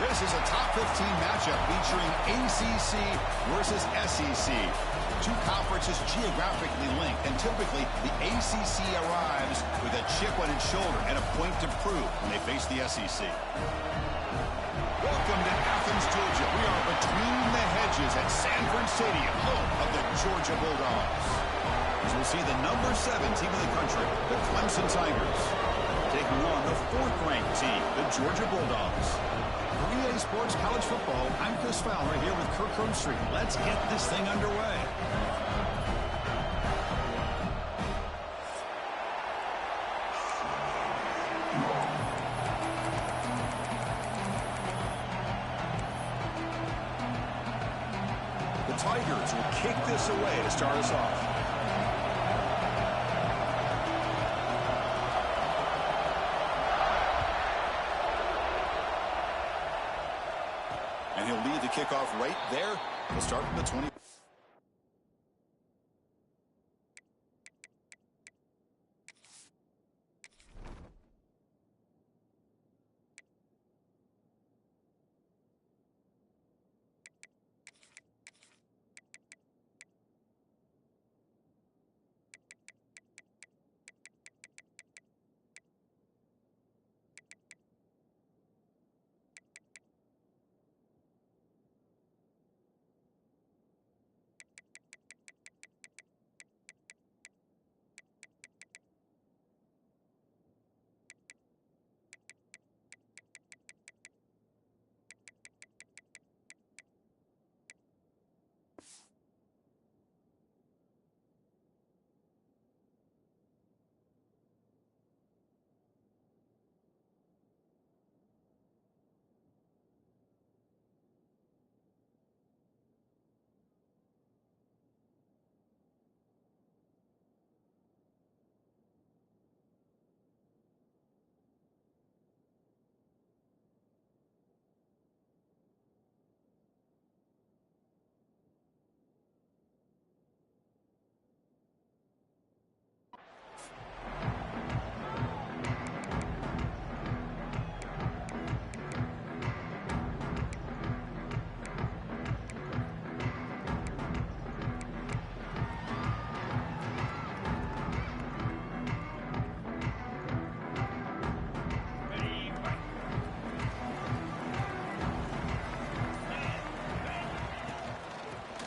This is a top 15 matchup featuring ACC versus SEC. Two conferences geographically linked, and typically the ACC arrives with a chip on its shoulder and a point to prove when they face the SEC. Welcome to Athens, Georgia. We are between the hedges at Sanford Stadium, home of the Georgia Bulldogs. As we'll see the number 7 team in the country, the Clemson Tigers, taking on the 4th-ranked team, the Georgia Bulldogs. For EA Sports College Football, I'm Chris Fowler here with Kirk Herbstreit. Let's get this thing underway. The Tigers will kick this away to start us off. And he'll lead the kickoff right there. He'll start from the 20.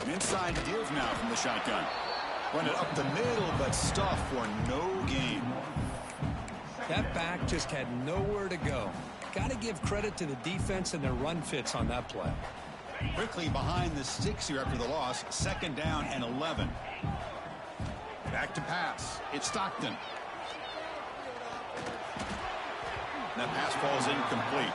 Inside deals now from the shotgun. Run it up the middle, but stuff for no gain. That back just had nowhere to go. Got to give credit to the defense and their run fits on that play. Quickly behind the sticks here after the loss. 2nd down and 11. Back to pass. It's Stockton. That pass falls incomplete.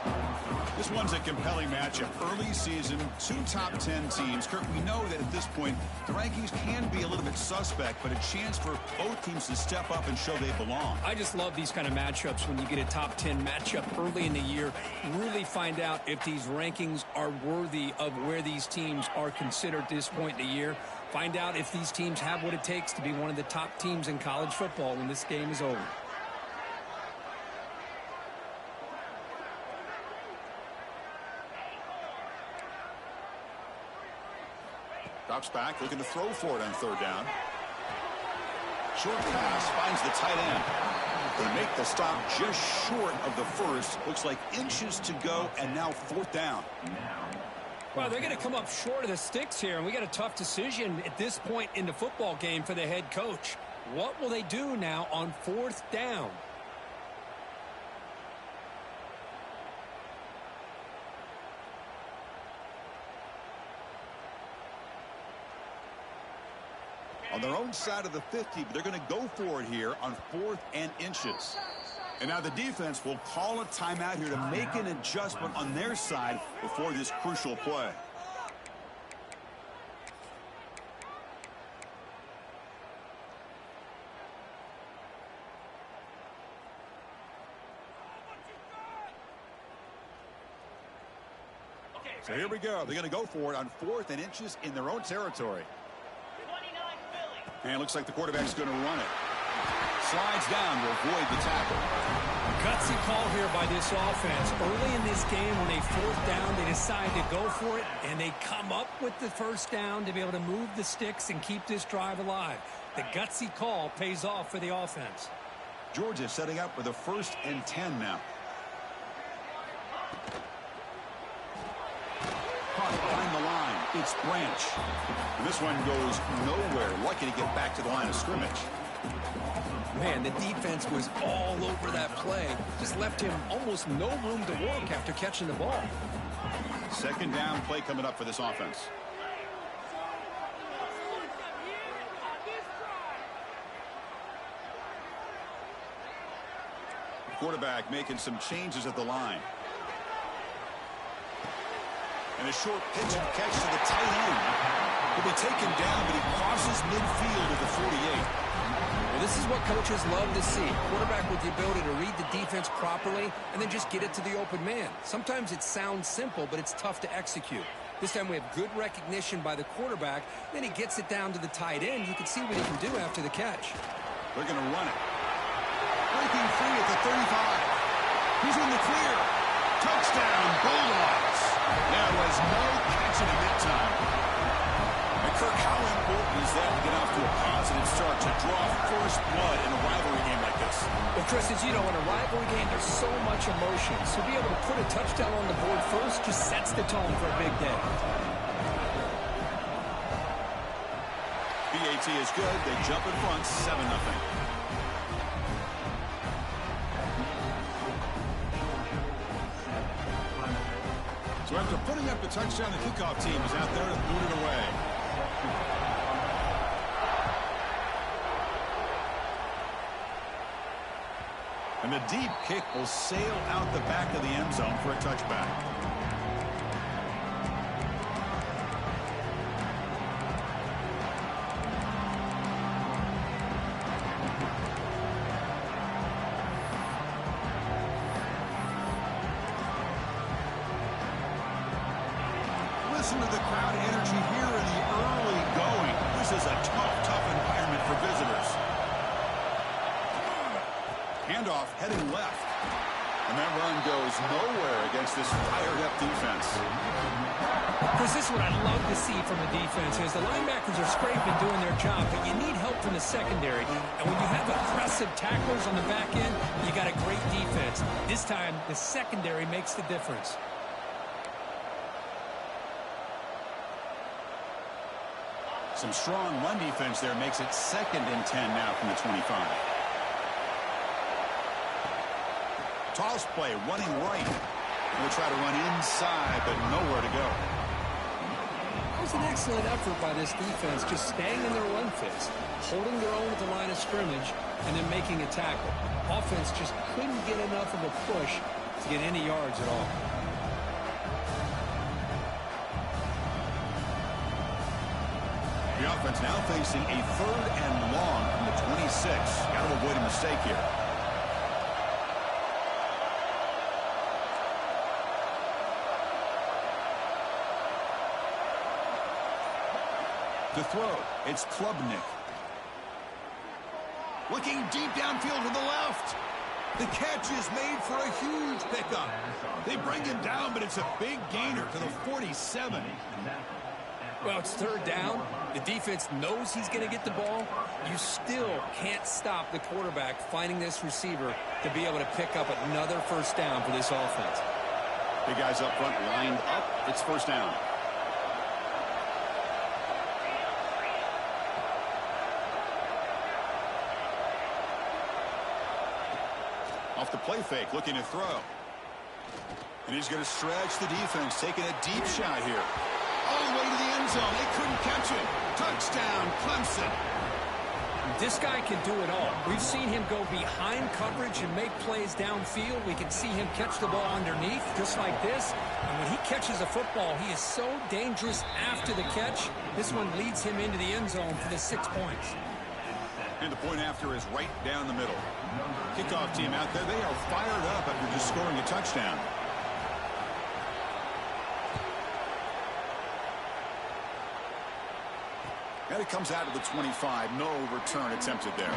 This one's a compelling matchup. Early season, 2 top 10 teams. Kirk, we know that at this point, the rankings can be a little bit suspect, but a chance for both teams to step up and show they belong. I just love these kind of matchups when you get a top 10 matchup early in the year. Really find out if these rankings are worthy of where these teams are considered at this point in the year. Find out if these teams have what it takes to be one of the top teams in college football when this game is over. Drops back, looking to throw for it on 3rd down. Short pass finds the tight end. They make the stop just short of the 1st. Looks like inches to go, and now 4th down. Well, they're going to come up short of the sticks here, and we got a tough decision at this point in the football game for the head coach. What will they do now on 4th down? On their own side of the 50, but they're going to go for it here on 4th and inches. And now the defense will call a timeout here to make an adjustment on their side before this crucial play. So here we go. They're going to go for it on 4th and inches in their own territory. And it looks like the quarterback's going to run it. Slides down to avoid the tackle. Gutsy call here by this offense. Early in this game, when they fourth down, they decide to go for it, and they come up with the first down to be able to move the sticks and keep this drive alive. The gutsy call pays off for the offense. Georgia setting up with a 1st and 10 now. Caught behind the line. It's Branch. And this one goes nowhere. Lucky to get back to the line of scrimmage. Man, the defense was all over that play. Just left him almost no room to work after catching the ball. 2nd down play coming up for this offense. Quarterback making some changes at the line. And a short pitch and catch to the tight end. He'll be taken down, but he crosses midfield at the 48. Well, this is what coaches love to see. Quarterback with the ability to read the defense properly and then just get it to the open man. Sometimes it sounds simple, but it's tough to execute. This time we have good recognition by the quarterback. Then he gets it down to the tight end. You can see what he can do after the catch. They're going to run it. Breaking free at the 35. He's in the clear. Touchdown, Bulldogs. There was no catching him that time. And Kirk, how important is that to get off to a positive start to draw first blood in a rivalry game like this? Well, Chris, as you know, in a rivalry game, there's so much emotion. So to be able to put a touchdown on the board first just sets the tone for a big day. BAT is good. They jump in front, 7-0. So after putting up the touchdown, the kickoff team is out there to boot it away. And the deep kick will sail out the back of the end zone for a touchback. Listen to the crowd energy here in the early going. This is a tough environment for visitors. Handoff heading left. And that run goes nowhere against this fired-up defense. Chris, this is what I love to see from the defense is the linebackers are scraping, doing their job, but you need help from the secondary. And when you have aggressive tacklers on the back end, you got a great defense. This time, the secondary makes the difference. Some strong run defense there makes it 2nd and 10 now from the 25. Toss play, running right. We'll try to run inside, but nowhere to go. It was an excellent effort by this defense, just staying in their run fits, holding their own at the line of scrimmage, and then making a tackle. Offense just couldn't get enough of a push to get any yards at all. The offense now facing a 3rd and long from the 26. Got to avoid a mistake here. To throw, it's Klubnik. Looking deep downfield to the left. The catch is made for a huge pickup. They bring him down, but it's a big gainer to the 47. Well, it's 3rd down. The defense knows he's going to get the ball. You still can't stop the quarterback finding this receiver to be able to pick up another first down for this offense. Big guys up front lined up. It's 1st down. Off the play fake, looking to throw. And he's going to stretch the defense, taking a deep shot here. All the way to the end zone. They couldn't catch it. Touchdown, Clemson. This guy can do it all. We've seen him go behind coverage and make plays downfield. We can see him catch the ball underneath, just like this. And when he catches a football, he is so dangerous after the catch. This one leads him into the end zone for the 6 points. And the point after is right down the middle. Kickoff team out there, they are fired up after just scoring a touchdown. And it comes out of the 25. No return attempted there.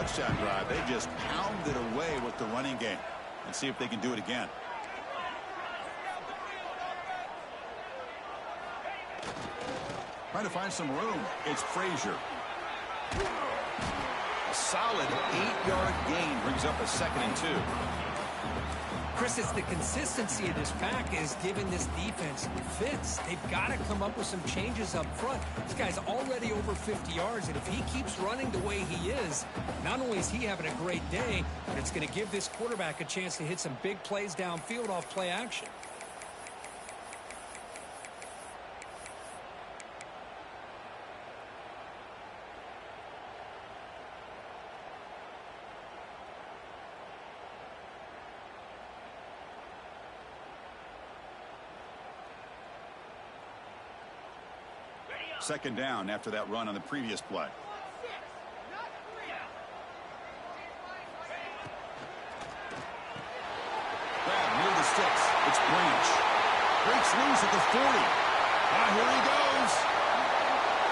touchdown drive, they just pounded away with the running game. Let's see if they can do it again. Trying to find some room. It's Frazier. A solid 8-yard gain brings up a 2nd and 2. Chris, it's the consistency of this pack is giving this defense fits. They've got to come up with some changes up front. This guy's already over 50 yards, and if he keeps running the way he is, not only is he having a great day, but it's going to give this quarterback a chance to hit some big plays downfield off play action. Second down after that run on the previous play. Grab near the sticks. It's Branch. Breaks loose at the 40. Here he goes.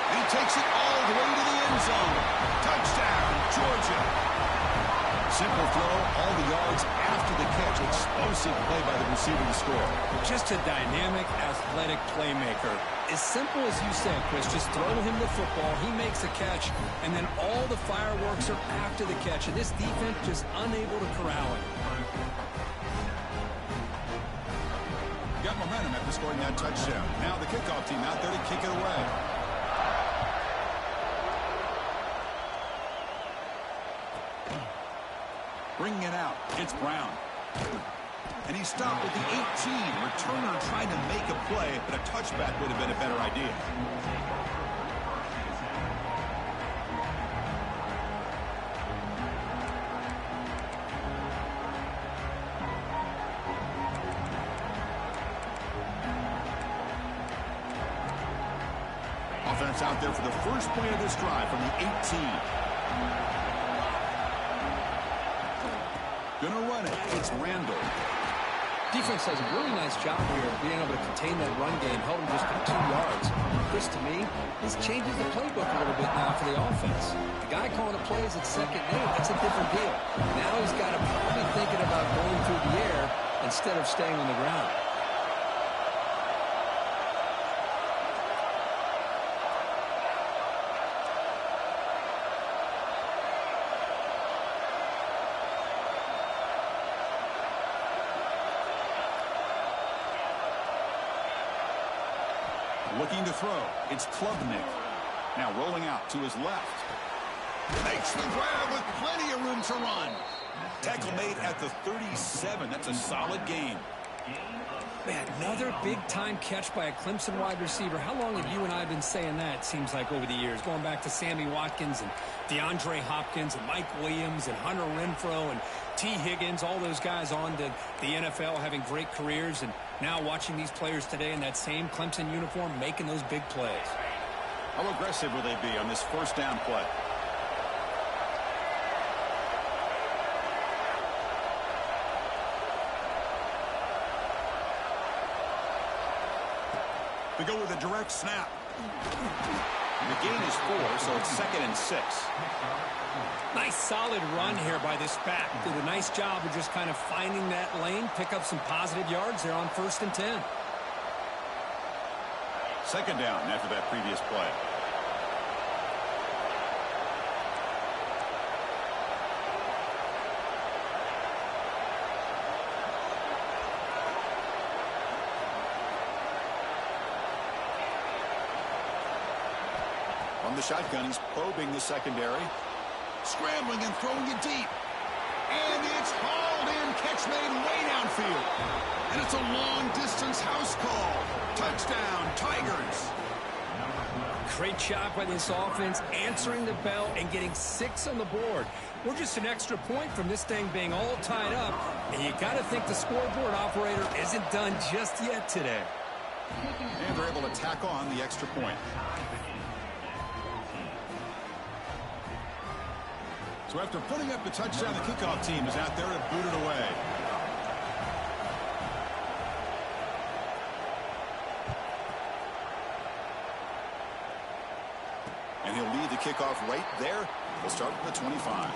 And he takes it all the way to the end zone. Touchdown, Georgia. Simple throw, all the yards after the catch. Explosive play by the receiver to score. Just a dynamic, athletic playmaker. As simple as you said, Chris, just throw him the football, he makes a catch, and then all the fireworks are after the catch, and this defense just unable to corral him. Got momentum after scoring that touchdown. Now the kickoff team out there to kick it away. Bringing it out, it's Brown. And he stopped at the 18. Returner trying to make a play, but a touchback would have been a better idea. Offense out there for the first play of this drive from the 18. Gonna run it. It's Randall. Defense does a really nice job here of being able to contain that run game, held him just for 2 yards. Chris, to me, this changes the playbook a little bit now for the offense. The guy calling the plays at 2nd and 8, that's a different deal. Now he's got to probably thinking about going through the air instead of staying on the ground. Looking to throw. It's Klubnik. Now rolling out to his left. Makes the grab with plenty of room to run. Tackle made at the 37. That's a solid gain. Man, another big-time catch by a Clemson wide receiver. How long have you and I been saying that, it seems like, over the years? Going back to Sammy Watkins and DeAndre Hopkins and Mike Williams and Hunter Renfrow and T. Higgins, all those guys on to the NFL having great careers, and now watching these players today in that same Clemson uniform making those big plays. How aggressive will they be on this first down play? They go with a direct snap. The gain is 4, so it's 2nd and 6. Nice solid run here by this back. Did a nice job of just kind of finding that lane, pick up some positive yards there on 1st and 10. 2nd down after that previous play. On the shotgun, he's probing the secondary. Scrambling and throwing it deep. And it's hauled in. Catch made way downfield. And it's a long-distance house call. Touchdown, Tigers. Great job by this offense, answering the bell and getting 6 on the board. We're just an extra point from this thing being all tied up. And you got to think the scoreboard operator isn't done just yet today. And they're able to tack on the extra point. So after putting up the touchdown, the kickoff team is out there to boot it away. And he'll lead the kickoff right there. We'll start with the 25.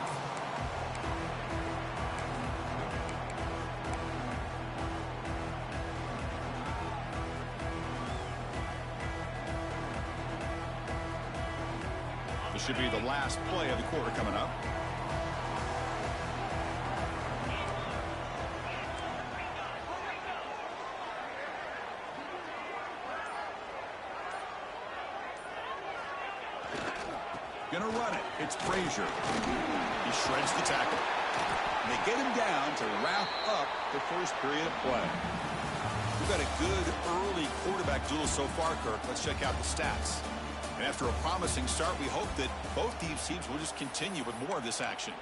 This should be the last play of the quarter coming up. Gonna run it. It's Frazier. He shreds the tackle. And they get him down to wrap up the first period of play. We've got a good early quarterback duel so far, Kirk. Let's check out the stats. And after a promising start, we hope that both these teams will just continue with more of this action.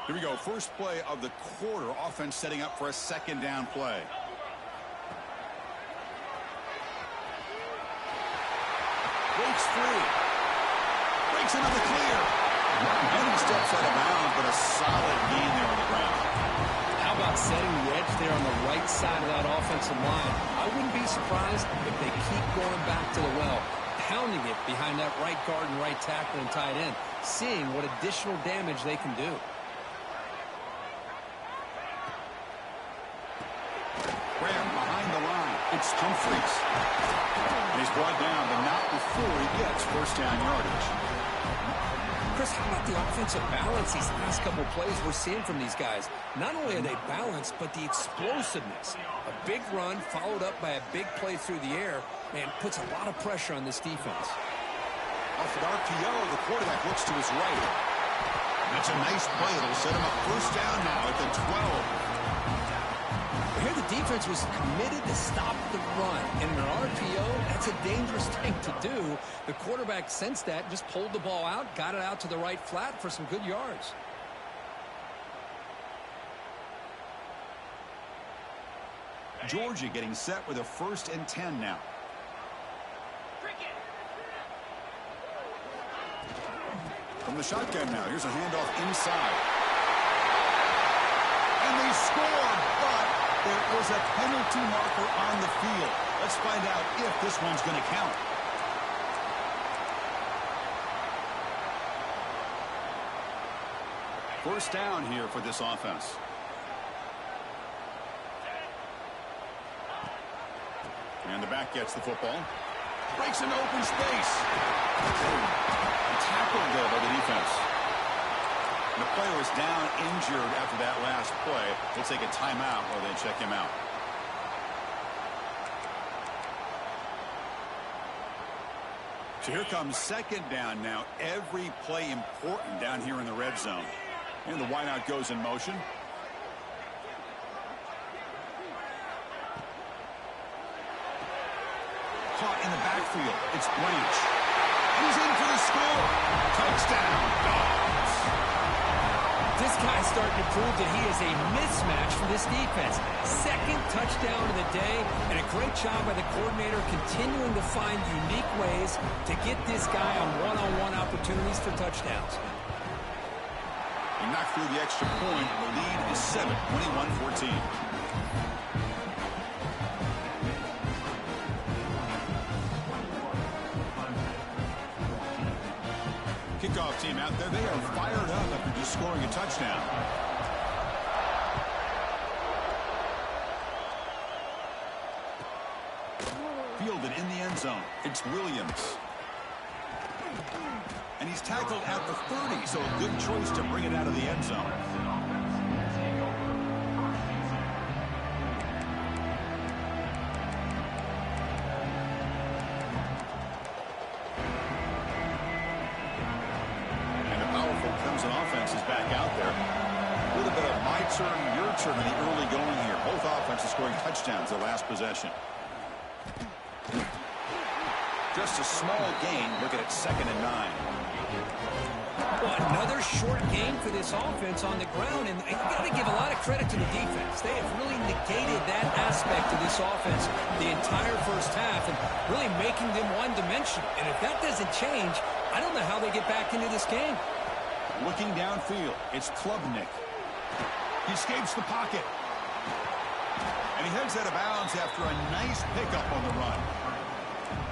Here we go. First play of the quarter. Offense setting up for a second down play. Breaks free. Breaks into the clear. And he steps out of bounds, but a solid gain there on the ground. How about setting the edge there on the right side of that offensive line? I wouldn't be surprised if they keep going back to the well, pounding it behind that right guard and right tackle and tight end, seeing what additional damage they can do. Graham behind the line. It's Humphries. And he's brought down, but not before he gets first down yardage. Chris, how about the offensive balance these last couple plays we're seeing from these guys? Not only are they balanced, but the explosiveness. A big run followed up by a big play through the air, man, puts a lot of pressure on this defense. Off an RPO, the quarterback looks to his right. That's a nice play. It'll set him up first down now at the 12. Here the defense was committed to stop the run. And in an RPO, that's a dangerous thing to do. The quarterback sensed that, just pulled the ball out, got it out to the right flat for some good yards. Georgia getting set with a 1st and 10 now. From the shotgun now, here's a handoff inside. And they score, but there is a penalty marker on the field. Let's find out if this one's going to count. First down here for this offense. And the back gets the football. Breaks into open space. Tackled there by the defense. And the player is down injured after that last play. We'll take a timeout while they check him out. So here comes second down now. Every play important down here in the red zone. And the wideout goes in motion. Caught in the backfield. It's Branch. He's in for the score. Touchdown, Dogs. This guy's starting to prove that he is a mismatch for this defense. Second touchdown of the day, and a great job by the coordinator continuing to find unique ways to get this guy on one-on-one opportunities for touchdowns. He knocked through the extra point. The lead is 7, 21-14. Kickoff team out there. They are fired up after just scoring a touchdown. Fielded in the end zone. It's Williams. And he's tackled at the 30, so a good choice to bring it out of the end zone. Your turn in the early going here. Both offenses scoring touchdowns their last possession. Just a small gain. Look at it, 2nd and 9. Well, another short game for this offense on the ground, and you got to give a lot of credit to the defense. They have really negated that aspect of this offense the entire first half and really making them one-dimensional. And if that doesn't change, I don't know how they get back into this game. Looking downfield, it's Klubnik. He escapes the pocket. And he heads out of bounds after a nice pickup on the run.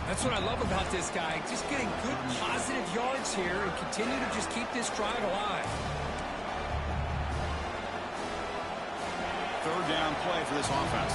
That's what I love about this guy. Just getting good positive yards here and continue to just keep this drive alive. third down play for this offense.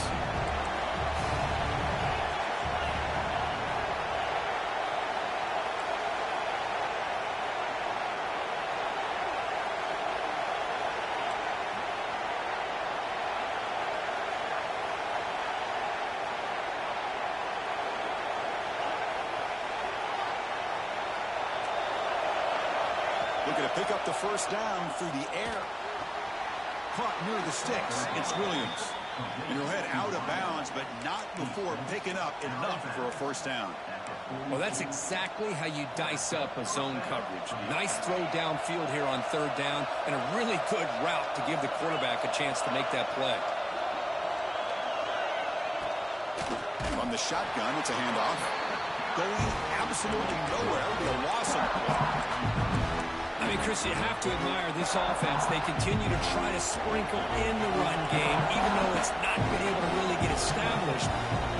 Looking to pick up the first down through the air. Caught near the sticks. It's Williams. And he'll head out of bounds, but not before picking up enough for a first down. Well, that's exactly how you dice up a zone coverage. Nice throw downfield here on third down, and a really good route to give the quarterback a chance to make that play. From the shotgun, it's a handoff. Going absolutely nowhere. It'll be a loss on the play. I mean, Chris, you have to admire this offense. They continue to try to sprinkle in the run game, even though it's not been able to really get established.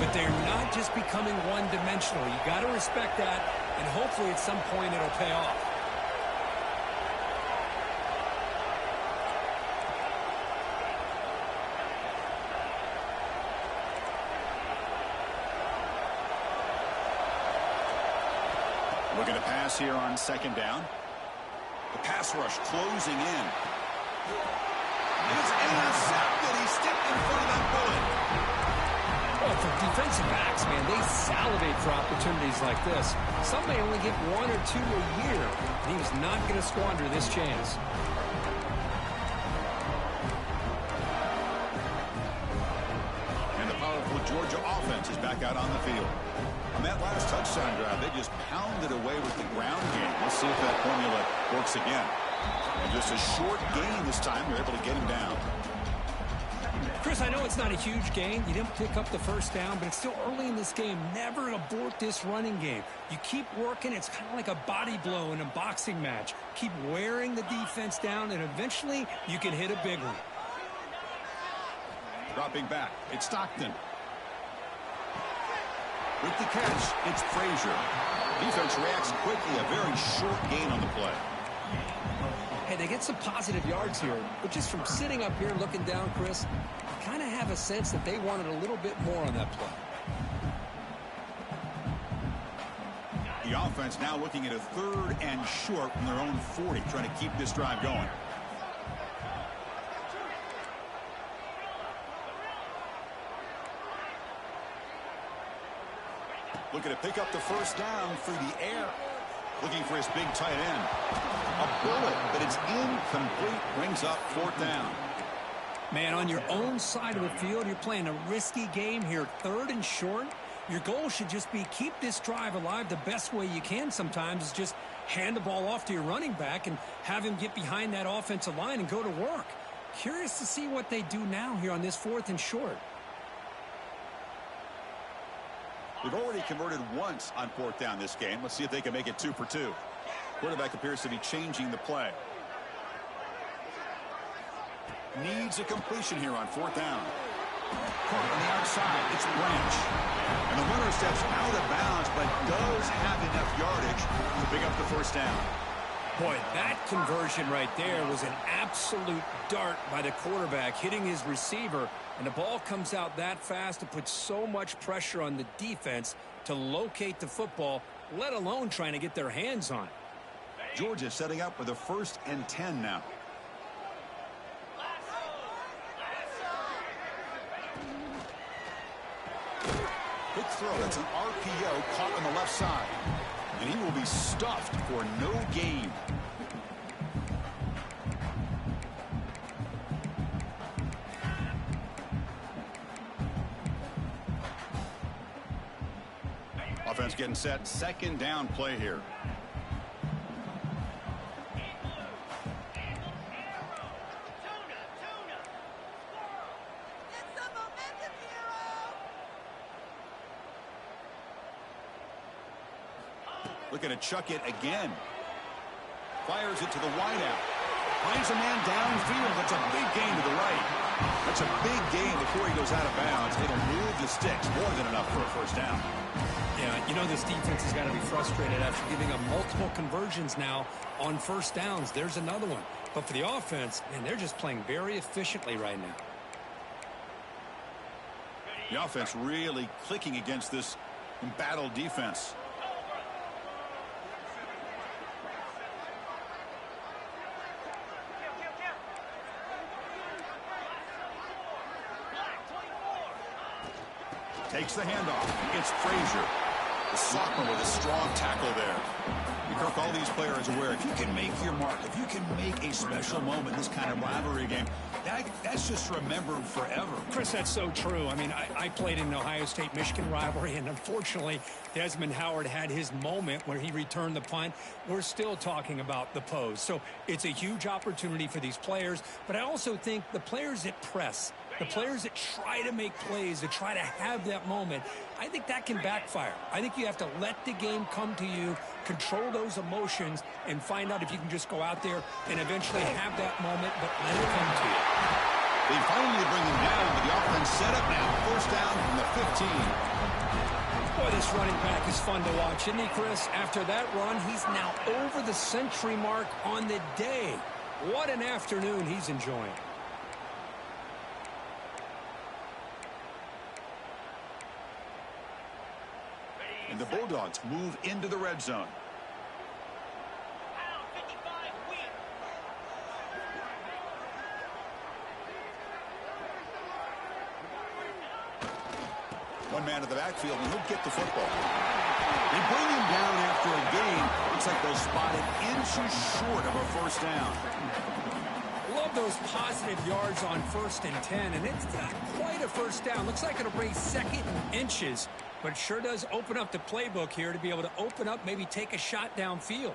But they're not just becoming one-dimensional. You got to respect that, and hopefully at some point it'll pay off. Looking to pass here on second down. The pass rush closing in. It's intercepted. He stepped in front of that bullet. Well, for defensive backs, man, they salivate for opportunities like this. Some may only get one or two a year, and he was not going to squander this chance. And the powerful Georgia offense is back out on the field. On that last touchdown drive, they just pounded away with the ground game. We'll see if that formula works again. And just a short gain this time, they're able to get him down. Chris, I know it's not a huge gain. You didn't pick up the first down, but it's still early in this game. Never abort this running game. You keep working. It's kind of like a body blow in a boxing match. Keep wearing the defense down, and eventually you can hit a big one. Dropping back, it's Stockton. With the catch, it's Frazier. Defense reacts quickly, a very short gain on the play. Hey, they get some positive yards here, but just from sitting up here looking down, Chris, I kind of have a sense that they wanted a little bit more on that play. The offense now looking at a third and short from their own 40, trying to keep this drive going. Looking to pick up the first down through the air. Looking for his big tight end. A bullet, but it's incomplete. Brings up fourth down. Man, on your own side of the field, you're playing a risky game here. Third and short. Your goal should just be keep this drive alive the best way you can sometimes is just hand the ball off to your running back and have him get behind that offensive line and go to work. Curious to see what they do now here on this fourth and short. They've already converted once on fourth down this game. Let's see if they can make it 2 for 2. Quarterback appears to be changing the play. Needs a completion here on fourth down. Caught on the outside. It's Branch. And the runner steps out of bounds, but does have enough yardage to pick up the first down. Boy, that conversion right there was an absolute dart by the quarterback, hitting his receiver, and the ball comes out that fast to put so much pressure on the defense to locate the football, let alone trying to get their hands on it. Georgia setting up with a 1st and 10 now. Quick throw. That's an RPO caught on the left side. And he will be stuffed for no gain. Offense getting set. Second down play here. Looking to chuck it again. Fires it to the wideout. Finds a man downfield. That's a big gain to the right. That's a big gain before he goes out of bounds. It'll move the sticks. More than enough for a first down. Yeah, you know this defense has got to be frustrated after giving up multiple conversions now on first downs. There's another one. But for the offense, man, they're just playing very efficiently right now. The offense really clicking against this embattled defense. Takes the handoff. It's Frazier. The sophomore with a strong tackle there. Kirk, all these players are aware, if you can make your mark, if you can make a special moment, this kind of rivalry game, that's just remembered forever. Chris, that's so true. I mean, I played in an Ohio State-Michigan rivalry, and unfortunately, Desmond Howard had his moment where he returned the punt. We're still talking about the pose. So it's a huge opportunity for these players, but I also think the players that press, the players that try to make plays, that try to have that moment, I think that can backfire. I think you have to let the game come to you, control those emotions, and find out if you can just go out there and eventually have that moment, but let it come to you. They finally bring him down, but the offense set up now. First down from the 15. Boy, this running back is fun to watch, isn't he, Chris? After that run, he's now over the century mark on the day. What an afternoon he's enjoying. And the Bulldogs move into the red zone. One man to the backfield, and he'll get the football. They bring him down after a gain. Looks like they'll spot it inches short of a first down. Love those positive yards on 1st and 10, and it's not quite a first down. Looks like it'll bring 2nd and inches, but it sure does open up the playbook here to be able to open up, maybe take a shot downfield.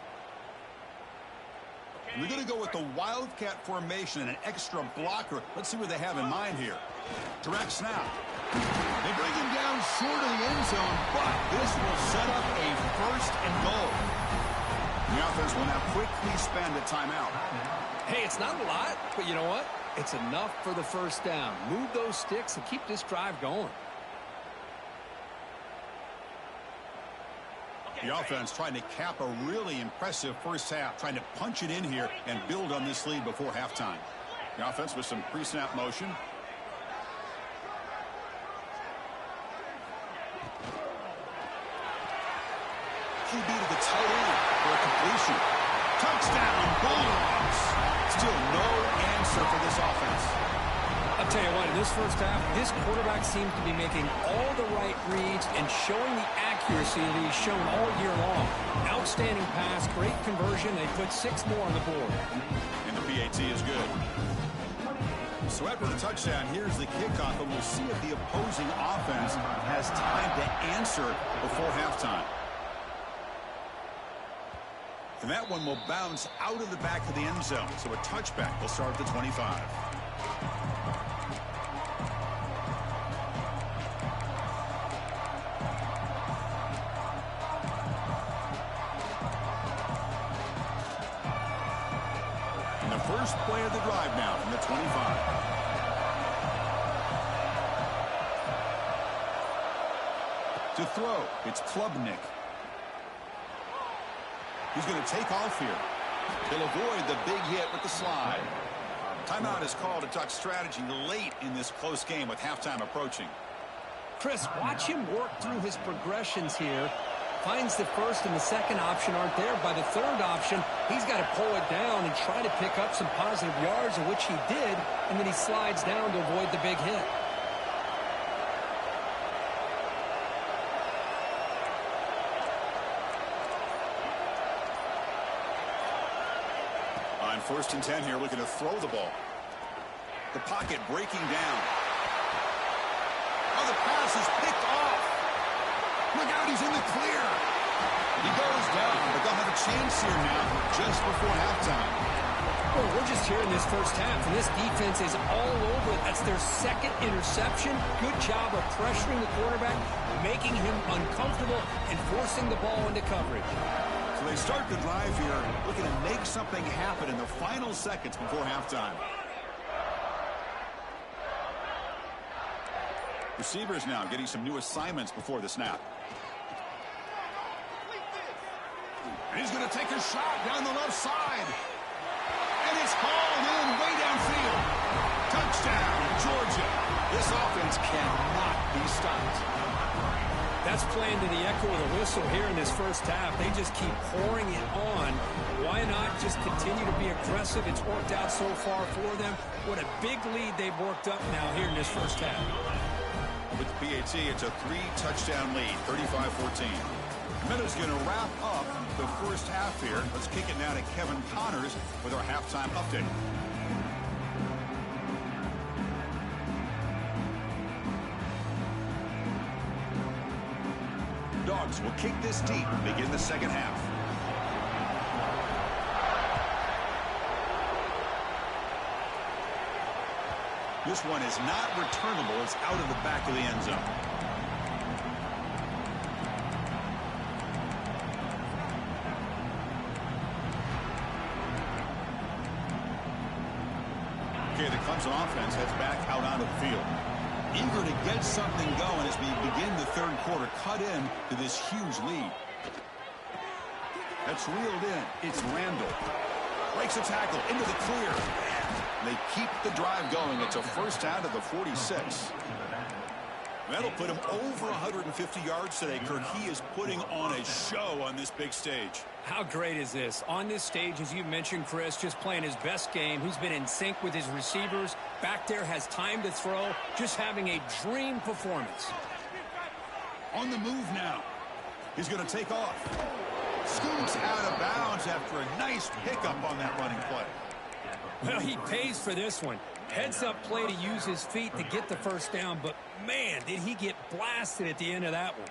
We're going to go with the Wildcat formation and an extra blocker. Let's see what they have in mind here. Direct snap. They bring him down short of the end zone, but this will set up a 1st and goal. The offense will now quickly spend a timeout. Hey, it's not a lot, but you know what? It's enough for the first down. Move those sticks and keep this drive going. The offense trying to cap a really impressive first half, trying to punch it in here and build on this lead before halftime. The offense with some pre-snap motion. QB to the tight end for a completion. Touchdown, Bulldogs. Still no answer for this offense. I'll tell you what, in this first half, this quarterback seems to be making all the right reads and showing the accuracy that he's shown all year long. Outstanding pass, great conversion. They put 6 more on the board. And the PAT is good. So after the touchdown, here's the kickoff, and we'll see if the opposing offense has time to answer before halftime. And that one will bounce out of the back of the end zone. So a touchback will start at the 25. And the first play of the drive now from the 25. To throw, it's Klubnik. He's going to take off here. He'll avoid the big hit with the slide. Timeout is called to talk strategy late in this close game with halftime approaching. Chris, watch him work through his progressions here. Finds the first and the second option aren't there. By the third option, he's got to pull it down and try to pick up some positive yards, of which he did, and then he slides down to avoid the big hit. On 1st and 10 here, looking to throw the ball. The pocket breaking down. Oh, the pass is picked off. Look out, he's in the clear. He goes down, but they'll have a chance here now just before halftime. Well, we're just here in this first half, and this defense is all over it. That's their 2nd interception. Good job of pressuring the quarterback, making him uncomfortable, and forcing the ball into coverage. So they start the drive here, looking to make something happen in the final seconds before halftime. Receivers now getting some new assignments before the snap. And he's going to take a shot down the left side. And it's hauled in way downfield. Touchdown, Georgia. This offense cannot be stopped. That's playing to the echo of the whistle here in this first half. They just keep pouring it on. Why not just continue to be aggressive? It's worked out so far for them. What a big lead they've worked up now here in this first half. With the PAT, it's a 3-touchdown lead, 35-14. Minutes going to wrap up the first half here. Let's kick it now to Kevin Connors with our halftime update. Dogs will kick this deep and begin the second half. This one is not returnable. It's out of the back of the end zone. Okay, the Clemson offense heads back out onto the field. Eager to get something going as we begin the third quarter. Cut in to this huge lead. That's reeled in. It's Randall. Breaks a tackle into the clear. They keep the drive going. It's a first down to the 46. That'll put him over 150 yards today, Kirk. He is putting on a show on this big stage. How great is this? On this stage, as you mentioned, Chris, just playing his best game. He's been in sync with his receivers. Back there, has time to throw. Just having a dream performance. On the move now. He's going to take off. Scoots out of bounds after a nice pickup on that running play. Well, he pays for this one. Heads-up play to use his feet to get the first down, but, man, did he get blasted at the end of that one.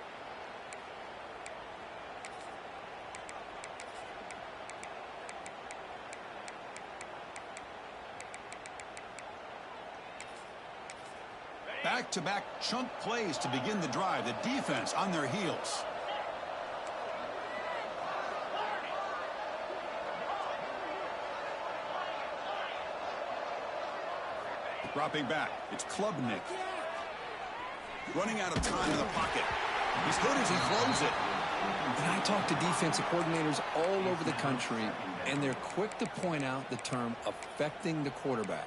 Back-to-back chunk plays to begin the drive. The defense on their heels. Dropping back. It's Klubnik. Running out of time in the pocket. He's good as he throws it. And I talk to defensive coordinators all over the country, and they're quick to point out the term affecting the quarterback.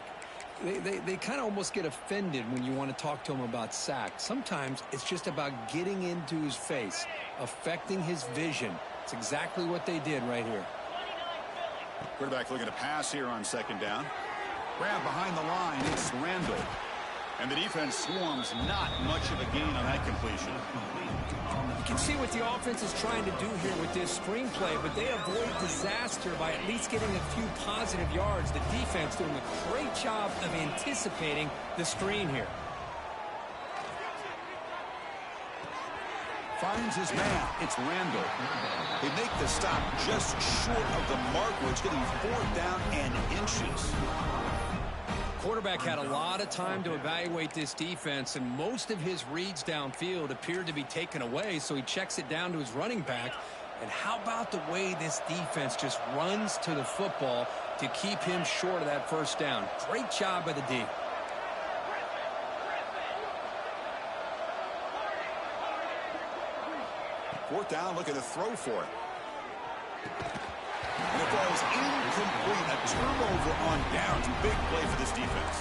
They kind of almost get offended when you want to talk to them about sacks. Sometimes it's just about getting into his face, affecting his vision. It's exactly what they did right here. Quarterback looking to pass here on second down. Grab behind the line. It's Randall. And the defense swarms. Not much of a gain on that completion. You can see what the offense is trying to do here with this screenplay, but they avoid disaster by at least getting a few positive yards. The defense doing a great job of anticipating the screen here. Finds his man. It's Randall. They make the stop just short of the mark, where it's getting 4th down and inches. Quarterback had a lot of time to evaluate this defense, and most of his reads downfield appeared to be taken away, so he checks it down to his running back. And how about the way this defense just runs to the football to keep him short of that first down? Great job by the D. 4th down, looking to throw for it. And it falls incomplete. A turnover on downs. Big play for this defense.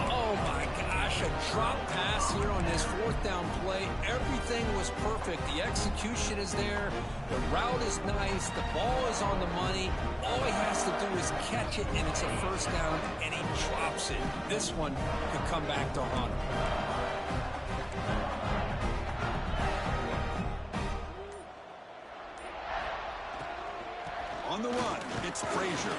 Oh, my gosh. A drop pass here on this 4th down play. Everything was perfect. The execution is there. The route is nice. The ball is on the money. All he has to do is catch it, and it's a first down, and he drops it. This one could come back to haunt him. On the run, it's Frazier.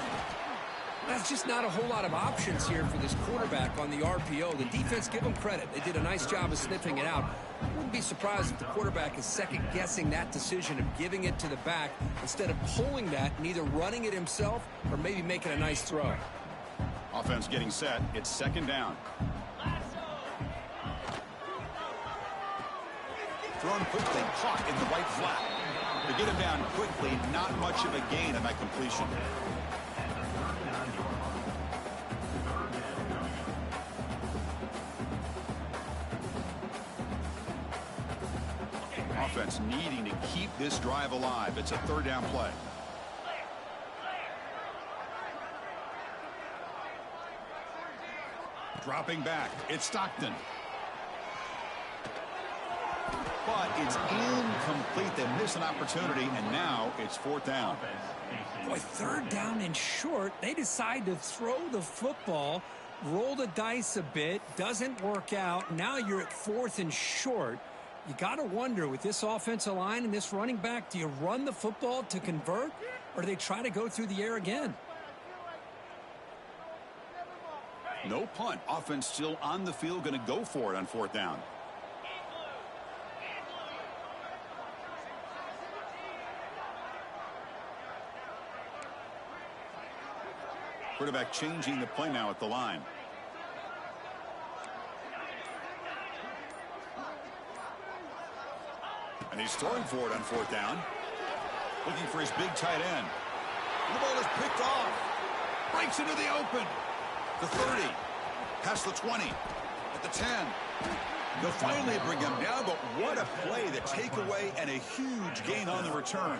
That's just not a whole lot of options here for this quarterback on the RPO. The defense, give them credit. They did a nice job of sniffing it out. Wouldn't be surprised if the quarterback is second-guessing that decision of giving it to the back instead of pulling that and either running it himself or maybe making a nice throw. Offense getting set. It's 2nd down. Thrown quickly, caught in the right flat. To get him down quickly, not much of a gain on that completion. Offense needing to keep this drive alive. It's a 3rd down play. Dropping back, it's Stockton. But it's incomplete. They miss an opportunity, and now it's 4th down. Boy, 3rd down and short. They decide to throw the football, roll the dice a bit, doesn't work out. Now you're at 4th and short. You got to wonder, with this offensive line and this running back, do you run the football to convert, or do they try to go through the air again? No punt. Offense still on the field, going to go for it on 4th down. Quarterback changing the play now at the line. And he's throwing for it on 4th down. Looking for his big tight end. And the ball is picked off. Breaks into the open. The 30. Past the 20. At the 10. They'll finally bring him down, but what a play. The takeaway and a huge gain on the return.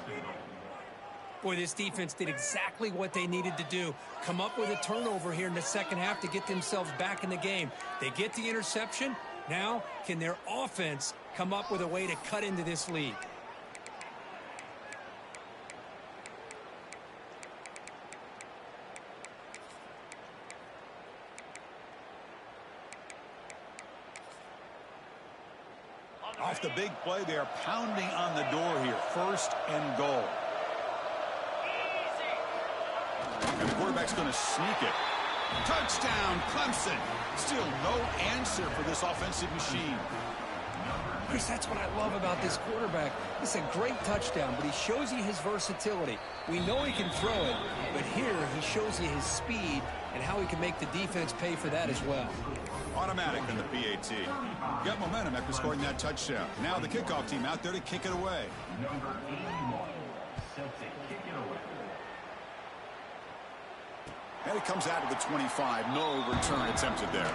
Boy, this defense did exactly what they needed to do. Come up with a turnover here in the second half to get themselves back in the game. They get the interception. Now, can their offense come up with a way to cut into this lead? Off the big play, they are pounding on the door here. 1st and goal. And the quarterback's going to sneak it. Touchdown, Clemson. Still no answer for this offensive machine. Chris, that's what I love about this quarterback. It's a great touchdown, but he shows you his versatility. We know he can throw it, but here he shows you his speed and how he can make the defense pay for that as well. Automatic in the PAT. Got momentum after scoring that touchdown. Now the kickoff team out there to kick it away. Number 81, set to kick it away. And it comes out of the 25. No return attempted there.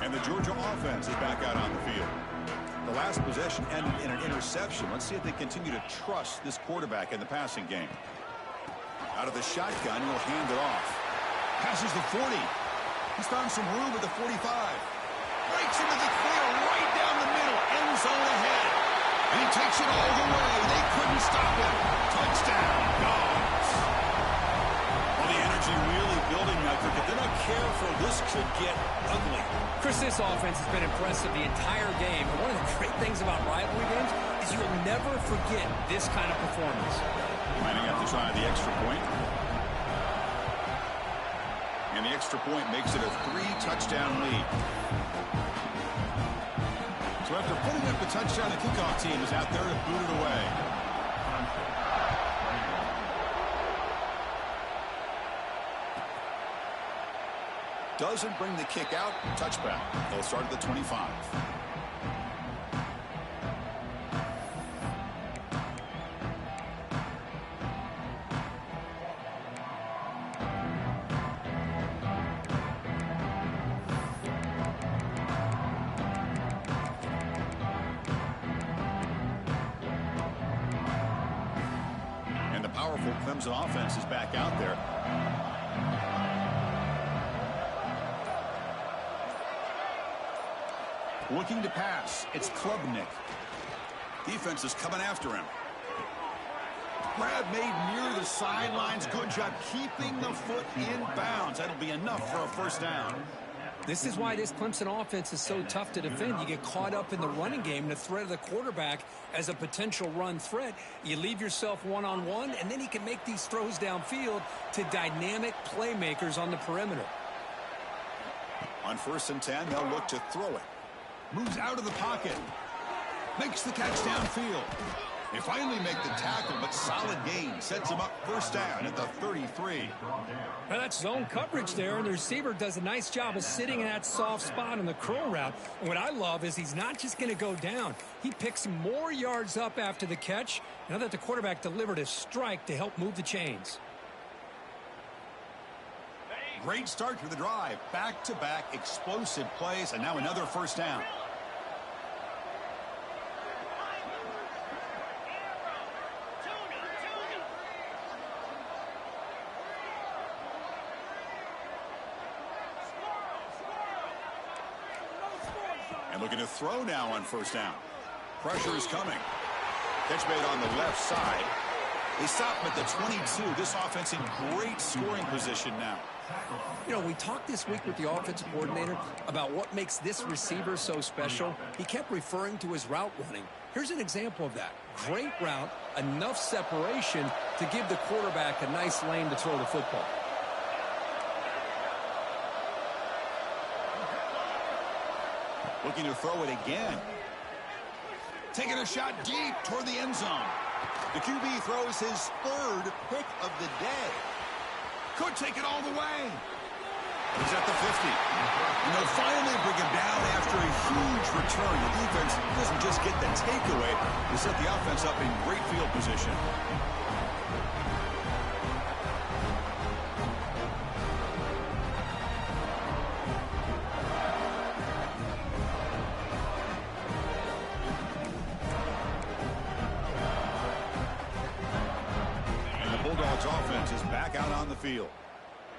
And the Georgia offense is back out on the field. The last possession ended in an interception. Let's see if they continue to trust this quarterback in the passing game. Out of the shotgun, he'll hand it off. Passes the 40. He's found some room at the 45. Breaks into the clear right down the middle. End zone ahead. And he takes it all the way. They couldn't stop him. Touchdown, Dogs. Well, the energy really building now. They're not careful. This could get ugly. Chris, this offense has been impressive the entire game. And one of the great things about rivalry games is you'll never forget this kind of performance. Lining up to try the extra point. And the extra point makes it a 3-touchdown lead. So after putting up the touchdown, the kickoff team is out there to boot it away. Doesn't bring the kick out. Touchback. They'll start at the 25. And the powerful Clemson offense is back out there. Looking to pass. It's Klubnik. Defense is coming after him. Grab made near the sidelines. Good job keeping the foot in bounds. That'll be enough for a 1st down. This is why this Clemson offense is so tough to defend. You get caught up in the running game, the threat of the quarterback as a potential run threat. You leave yourself one-on-one, and then he can make these throws downfield to dynamic playmakers on the perimeter. On 1st and 10, they'll look to throw it. Moves out of the pocket. Makes the catch downfield. They finally make the tackle, but solid gain. Sets him up 1st down at the 33. Well, that's zone coverage there, and the receiver does a nice job of sitting in that soft spot on the curl route. And what I love is he's not just going to go down. He picks more yards up after the catch, now that the quarterback delivered a strike to help move the chains. Great start to the drive. Back-to-back explosive plays, and now another 1st down. And looking to throw now on first down. Pressure is coming. Catch made on the left side. They stop him at the 22. This offense in great scoring position now. You know, we talked this week with the offensive coordinator about what makes this receiver so special. He kept referring to his route running. Here's an example of that. Great route, enough separation to give the quarterback a nice lane to throw the football. Looking to throw it again. Taking a shot deep toward the end zone. The QB throws his third pick of the day. Could take it all the way. He's at the 50. And they'll finally bring him down after a huge return. The defense doesn't just get the takeaway. They set the offense up in great field position. Offense is back out on the field.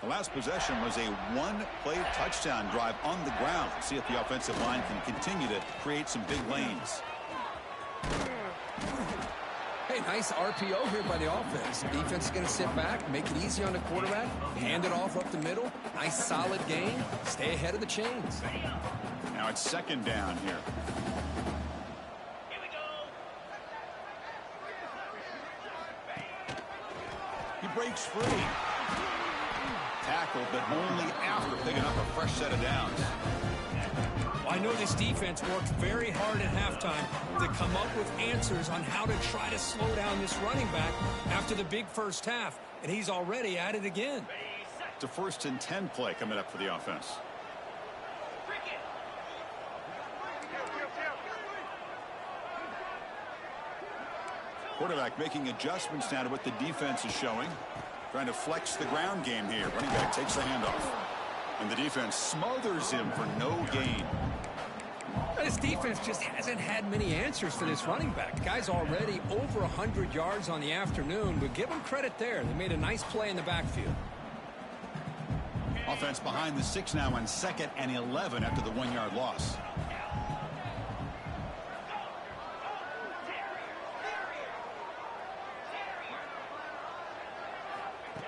The last possession was a one-play touchdown drive on the ground. See if the offensive line can continue to create some big lanes. Hey, nice RPO here by the offense. Defense is going to sit back, make it easy on the quarterback, hand it off up the middle. Nice solid gain. Stay ahead of the chains. Now it's second down here. Breaks free. Tackled, but only after picking up a fresh set of downs. Well, I know this defense worked very hard at halftime to come up with answers on how to try to slow down this running back after the big first half, and he's already at it again. It's a 1st and 10 play coming up for the offense. Quarterback making adjustments now to what the defense is showing. Trying to flex the ground game here. Running back takes the handoff. And the defense smothers him for no gain. This defense just hasn't had many answers for this running back. The guy's already over 100 yards on the afternoon, but give him credit there. They made a nice play in the backfield. Offense behind the 6 now on 2nd and 11 after the 1-yard loss.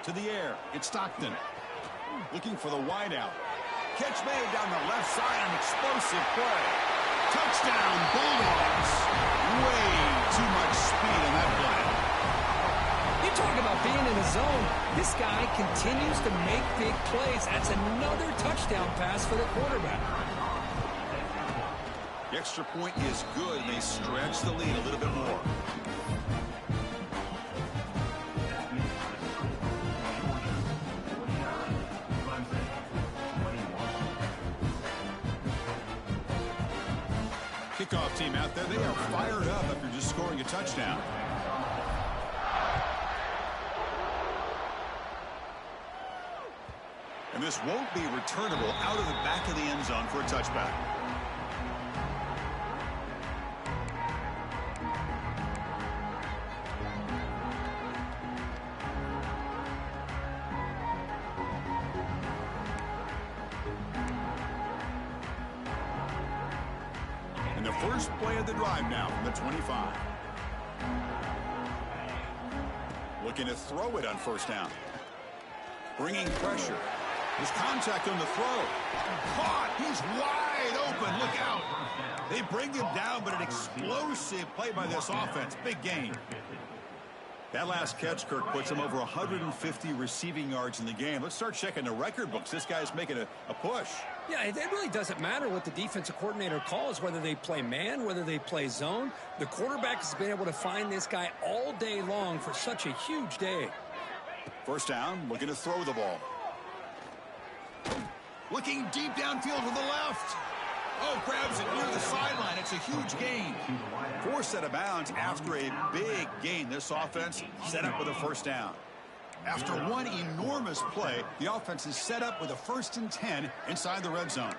To the air, it's Stockton. Looking for the wideout. Catch made down the left side, an explosive play. Touchdown, Bulldogs. Way too much speed on that play. You talk about being in a zone. This guy continues to make big plays. That's another touchdown pass for the quarterback. The extra point is good, and they stretch the lead a little bit more. Kickoff team out there, they are fired up after just scoring a touchdown. And this won't be returnable out of the back of the end zone for a touchback. And the first play of the drive now from the 25. Looking to throw it on first down. Bringing pressure. There's contact on the throw. Caught. He's wide open. Look out. They bring him down, but an explosive play by this offense. Big gain. That last catch, Kirk, puts him over 150 receiving yards in the game. Let's start checking the record books. This guy's making a push. Yeah, it really doesn't matter what the defensive coordinator calls, whether they play man, whether they play zone. The quarterback has been able to find this guy all day long for such a huge day. First down, looking to throw the ball. Looking deep downfield to the left. Oh, grabs it near the sideline. It's a huge gain. Forced out of bounds after a big gain. This offense set up with a first down. After one enormous play, the offense is set up with a 1st and 10 inside the red zone.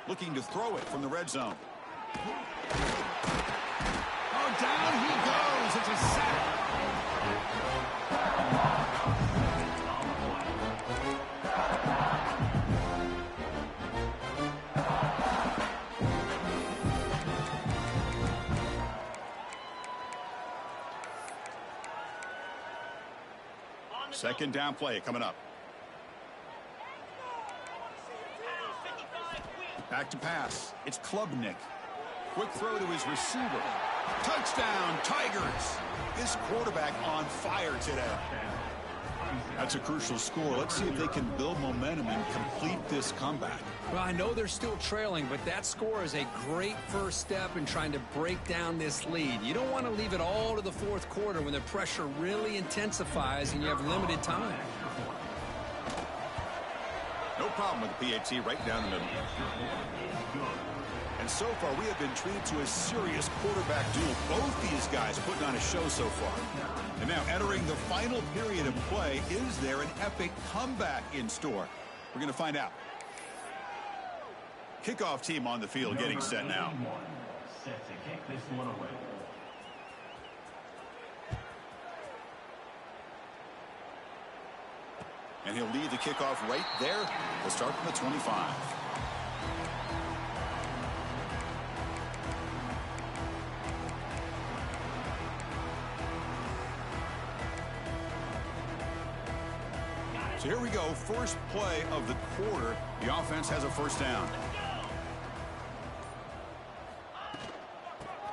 Looking to throw it from the red zone. Oh, down he goes. It's a sack. Second down play coming up. Back to pass. It's Klubnik. Quick throw to his receiver. Touchdown, Tigers. This quarterback on fire today. That's a crucial score. Let's see if they can build momentum and complete this comeback. Well, I know they're still trailing, but that score is a great first step in trying to break down this lead. You don't want to leave it all to the fourth quarter when the pressure really intensifies and you have limited time. No problem with the PAT right down the middle. And so far, we have been treated to a serious quarterback duel. Both these guys putting on a show so far. And now entering the final period of play, is there an epic comeback in store? We're going to find out. Kickoff team on the field getting set now. Set to kick this one away. And he'll lead the kickoff right there. We'll start from the 25. So here we go, first play of the quarter. The offense has a first down.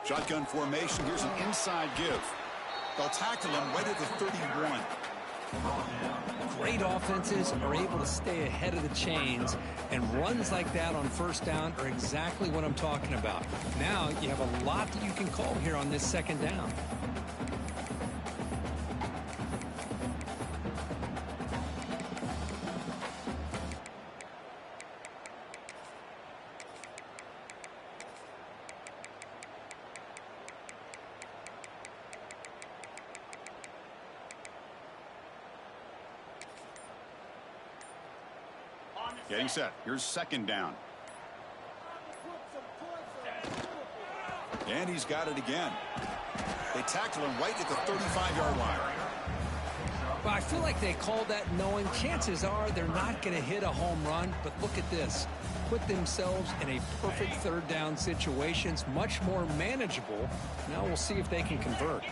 Shotgun formation, here's an inside give. They'll tackle him right at the 31. Great offenses are able to stay ahead of the chains, and runs like that on first down are exactly what I'm talking about. Now you have a lot that you can call here on this second down. Getting set. Here's second down. And he's got it again. They tackle him right at the 35-yard line. Well, I feel like they called that knowing chances are they're not going to hit a home run. But look at this. Put themselves in a perfect third down situation. It's much more manageable. Now we'll see if they can convert.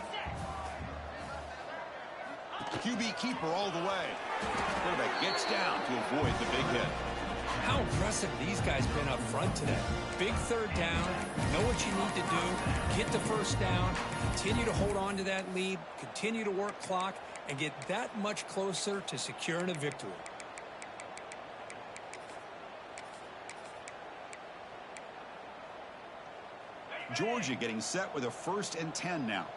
QB keeper all the way. Quarterback gets down to avoid the big hit. How impressive these guys been up front today. Big third down, know what you need to do, get the first down, continue to hold on to that lead, continue to work clock, and get that much closer to securing a victory. Georgia getting set with a 1st and 10 now.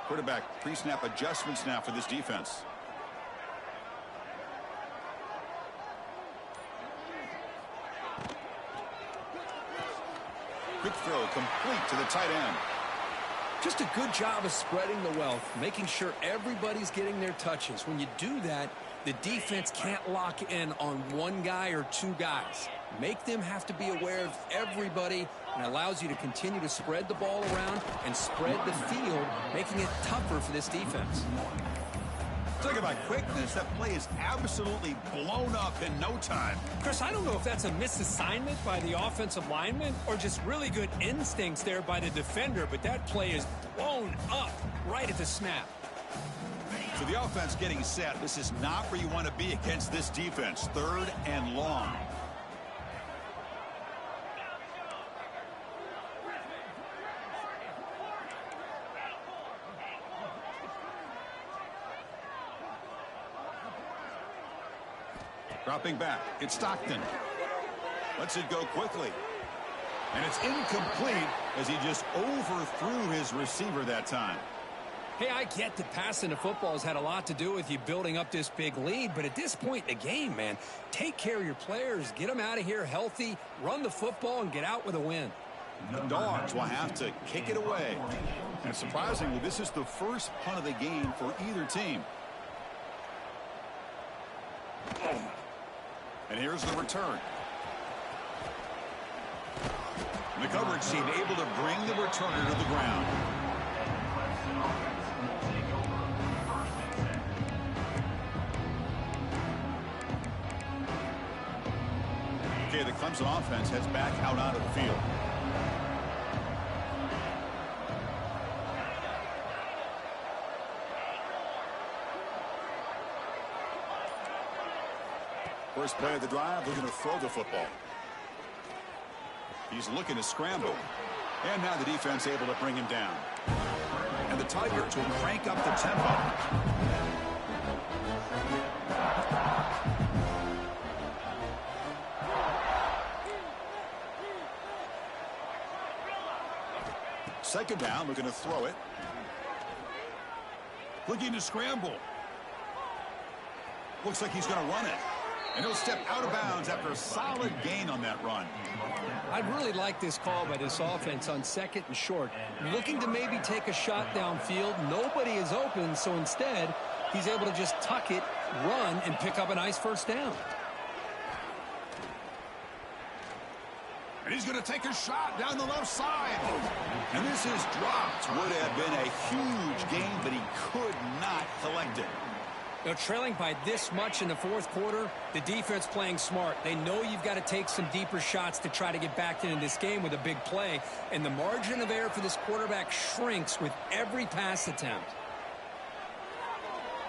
Quarterback pre-snap adjustments now for this defense. Quick throw complete to the tight end. Just a good job of spreading the wealth, making sure everybody's getting their touches. When you do that, the defense can't lock in on one guy or two guys. Make them have to be aware of everybody, and allows you to continue to spread the ball around and spread the field, making it tougher for this defense. Talk about quickness. That play is absolutely blown up in no time. Chris, I don't know if that's a misassignment by the offensive lineman or just really good instincts there by the defender, but that play is blown up right at the snap. So the offense getting set. This is not where you want to be against this defense. 3rd and long. Dropping back, it's Stockton. Lets it go quickly. And it's incomplete as he just overthrew his receiver that time. Hey, I get that passing the football has had a lot to do with you building up this big lead, but at this point in the game, man, take care of your players, get them out of here healthy, run the football, and get out with a win. The Dogs will have to kick it away. And surprisingly, this is the first punt of the game for either team. And here's the return. And the coverage team able to bring the returner to the ground. Okay, the Clemson offense heads back out onto the field. First play of the drive, looking to throw the football. He's looking to scramble. And now the defense able to bring him down. And the Tigers will crank up the tempo. Second down, looking to throw it. Looking to scramble. Looks like he's going to run it. And he'll step out of bounds after a solid gain on that run. I really like this call by this offense on second and short. Looking to maybe take a shot downfield. Nobody is open, so instead, he's able to just tuck it, run, and pick up a nice first down. And he's going to take a shot down the left side. And this is dropped. Would have been a huge gain, but he could not collect it. Now, trailing by this much in the fourth quarter, the defense playing smart. They know you've got to take some deeper shots to try to get back into this game with a big play. And the margin of error for this quarterback shrinks with every pass attempt.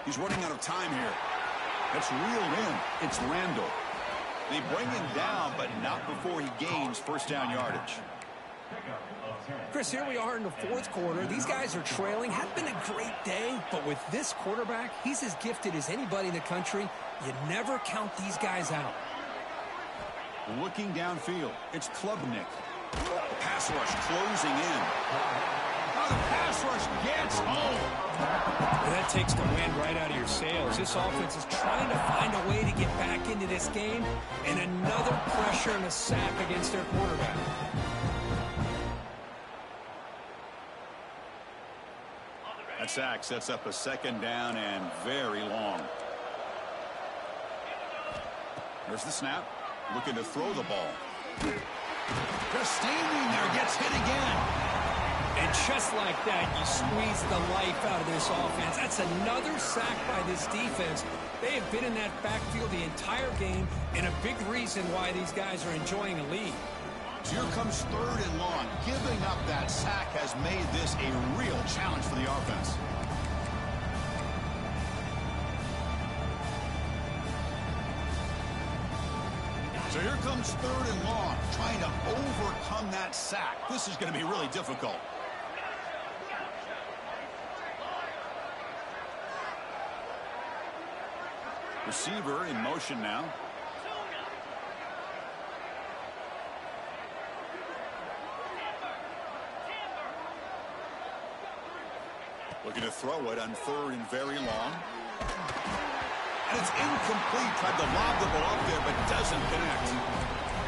He's running out of time here. That's reeled in. It's Randall. They bring him down, but not before he gains first down yardage. Chris, here we are in the fourth quarter. These guys are trailing. Had been a great day, but with this quarterback, he's as gifted as anybody in the country. You never count these guys out. Looking downfield, it's Klubnik. The pass rush closing in. Oh, the pass rush gets home. That takes the wind right out of your sails. This offense is trying to find a way to get back into this game, and another pressure and a sack against their quarterback. That sack sets up a second down and very long. There's the snap. Looking to throw the ball. Just standing there, gets hit again. And just like that, you squeeze the life out of this offense. That's another sack by this defense. They have been in that backfield the entire game, and a big reason why these guys are enjoying a lead. So here comes third and long. Giving up that sack has made this a real challenge for the offense. So here comes third and long, trying to overcome that sack. This is going to be really difficult. Receiver in motion now. Looking to throw it on third and very long. And it's incomplete. Tried to lob the ball up there, but doesn't connect.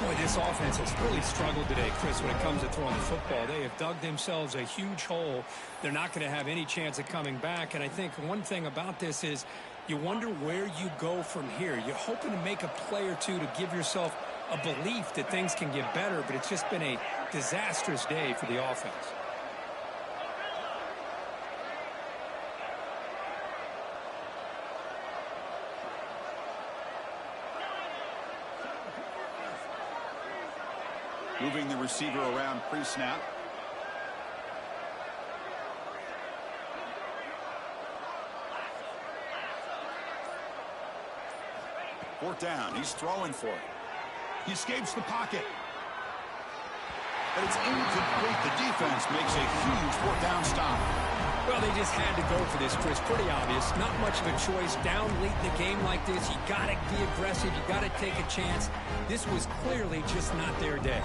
Boy, this offense has really struggled today, Chris, when it comes to throwing the football. They have dug themselves a huge hole. They're not going to have any chance of coming back. And I think one thing about this is you wonder where you go from here. You're hoping to make a play or two to give yourself a belief that things can get better, but it's just been a disastrous day for the offense. Moving the receiver around pre-snap. Fourth down. He's throwing for it. He escapes the pocket. But it's incomplete. The defense makes a huge fourth down stop. Well, they just had to go for this, Chris. Pretty obvious. Not much of a choice. Down late in the game like this, you got to be aggressive. You got to take a chance. This was clearly just not their day.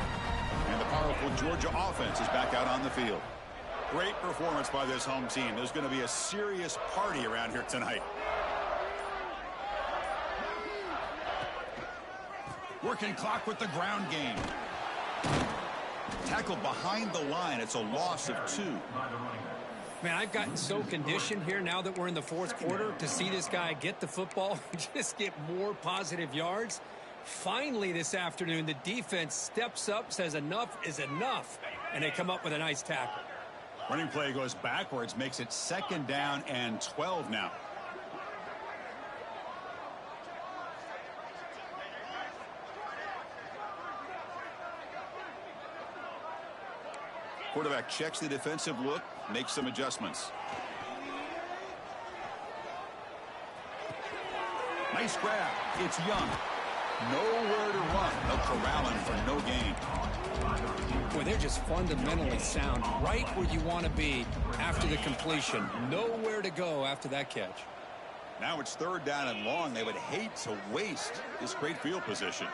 And the powerful Georgia offense is back out on the field. Great performance by this home team. There's going to be a serious party around here tonight. Working clock with the ground game. Tackle behind the line. It's a loss of 2. Man, I've gotten so conditioned here now that we're in the fourth quarter to see this guy get the football and just get more positive yards. Finally this afternoon, the defense steps up, says enough is enough, and they come up with a nice tackle. Running play goes backwards, makes it second down and 12 now. Quarterback checks the defensive look, makes some adjustments. Nice grab. It's Young. Nowhere to run. They'll corral him for no gain. Boy, they're just fundamentally sound right where you want to be after the completion. Nowhere to go after that catch. Now it's 3rd down and long. They would hate to waste this great field position.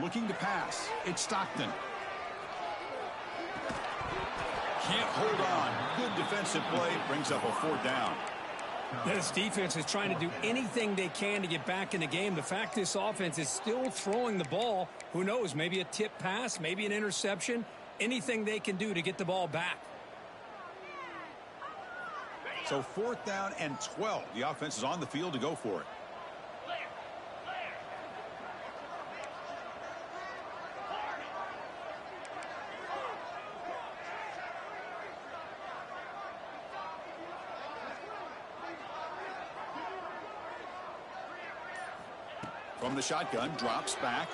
Looking to pass. It's Stockton. Can't hold on. Good defensive play. Brings up a 4th down. This defense is trying to do anything they can to get back in the game. The fact this offense is still throwing the ball, who knows, maybe a tip pass, maybe an interception, anything they can do to get the ball back. So 4th down and 12. The offense is on the field to go for it. From the shotgun, drops back.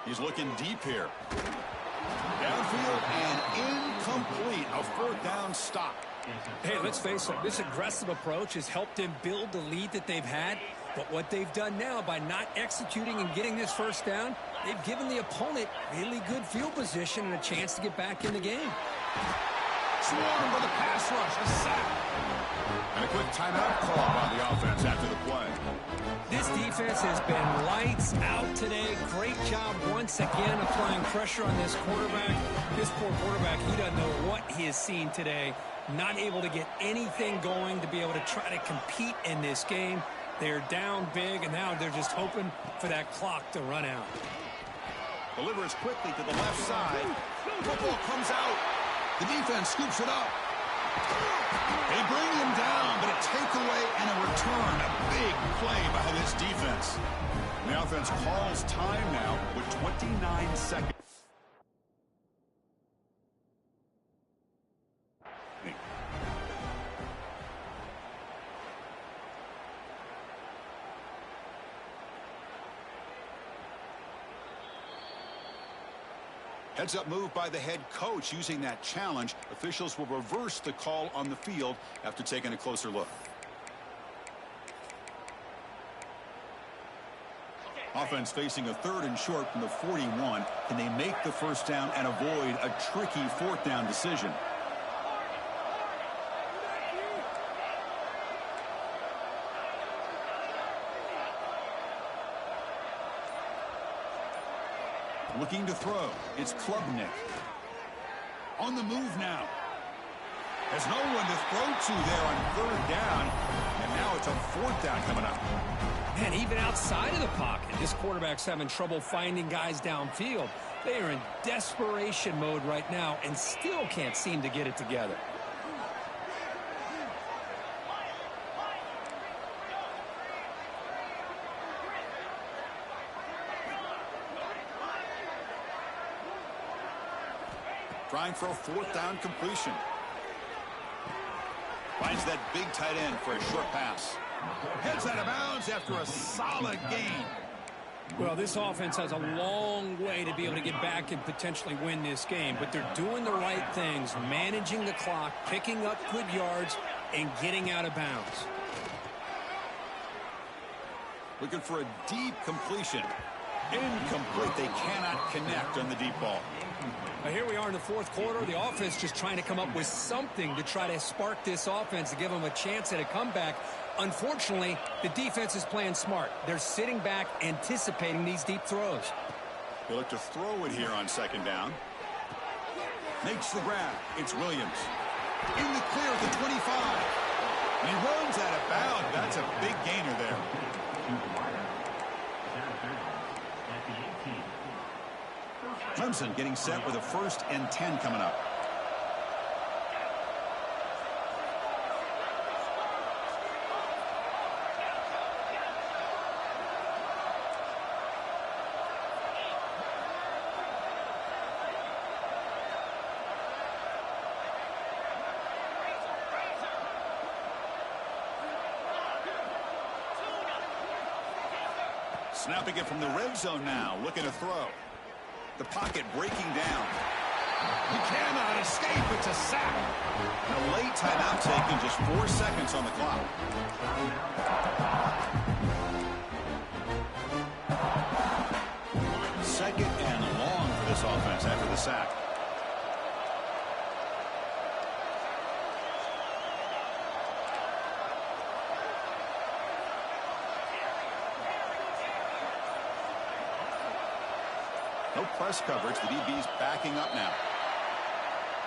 He's looking deep here. Downfield and incomplete. A 4th down stop. Hey, let's face it, this aggressive approach has helped them build the lead that they've had. But what they've done now by not executing and getting this 1st down, they've given the opponent really good field position and a chance to get back in the game. Swarm with a pass rush, a sack. And a quick timeout call by the offense after the play. This defense has been lights out today. Great job once again applying pressure on this quarterback. This poor quarterback, he doesn't know what he has seen today. Not able to get anything going to be able to try to compete in this game. They're down big, and now they're just hoping for that clock to run out. Delivers quickly to the left side. Football comes out. The defense scoops it up. They bring him down, but a takeaway and a return. A big play by this defense. And the offense calls time now with 29 seconds. Heads-up move by the head coach using that challenge. Officials will reverse the call on the field after taking a closer look. Offense facing a 3rd and short from the 41. Can they make the 1st down and avoid a tricky 4th down decision? Looking to throw. It's Klubnik. On the move now. There's no one to throw to there on 3rd down. And now it's a 4th down coming up. And even outside of the pocket, this quarterback's having trouble finding guys downfield. They are in desperation mode right now and still can't seem to get it together. Trying for a 4th down completion. Finds that big tight end for a short pass. Heads out of bounds after a solid gain. Well, this offense has a long way to be able to get back and potentially win this game, but they're doing the right things, managing the clock, picking up good yards, and getting out of bounds. Looking for a deep completion. Incomplete. They cannot connect on the deep ball. Now here we are in the 4th quarter. The offense just trying to come up with something to try to spark this offense to give them a chance at a comeback. Unfortunately, the defense is playing smart. They're sitting back, anticipating these deep throws. They look to throw it here on 2nd down. Makes the grab. It's Williams. In the clear at the 25. And he runs out of bounds. That's a big gainer there. Clemson getting set with a 1st and 10 coming up. Snapping it from the red zone now, looking to throw. The pocket breaking down. He cannot escape. It's a sack. And a late timeout taken, just 4 seconds on the clock. after the sack. No press coverage. The DB's backing up now.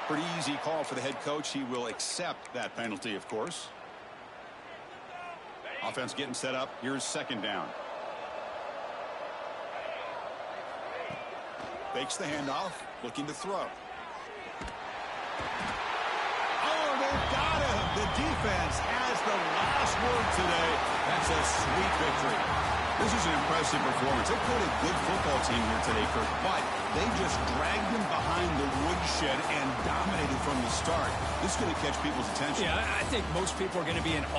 Pretty easy call for the head coach. He will accept that penalty, of course. Offense getting set up. Here's second down. Fakes the handoff. Looking to throw. Oh, they've got him. The defense has the last word today. That's a sweet victory. This is an impressive performance. They played a good football team here today, Kirk, but they just dragged them behind the woodshed and dominated from the start. This is going to catch people's attention. Yeah, I think most people are going to be in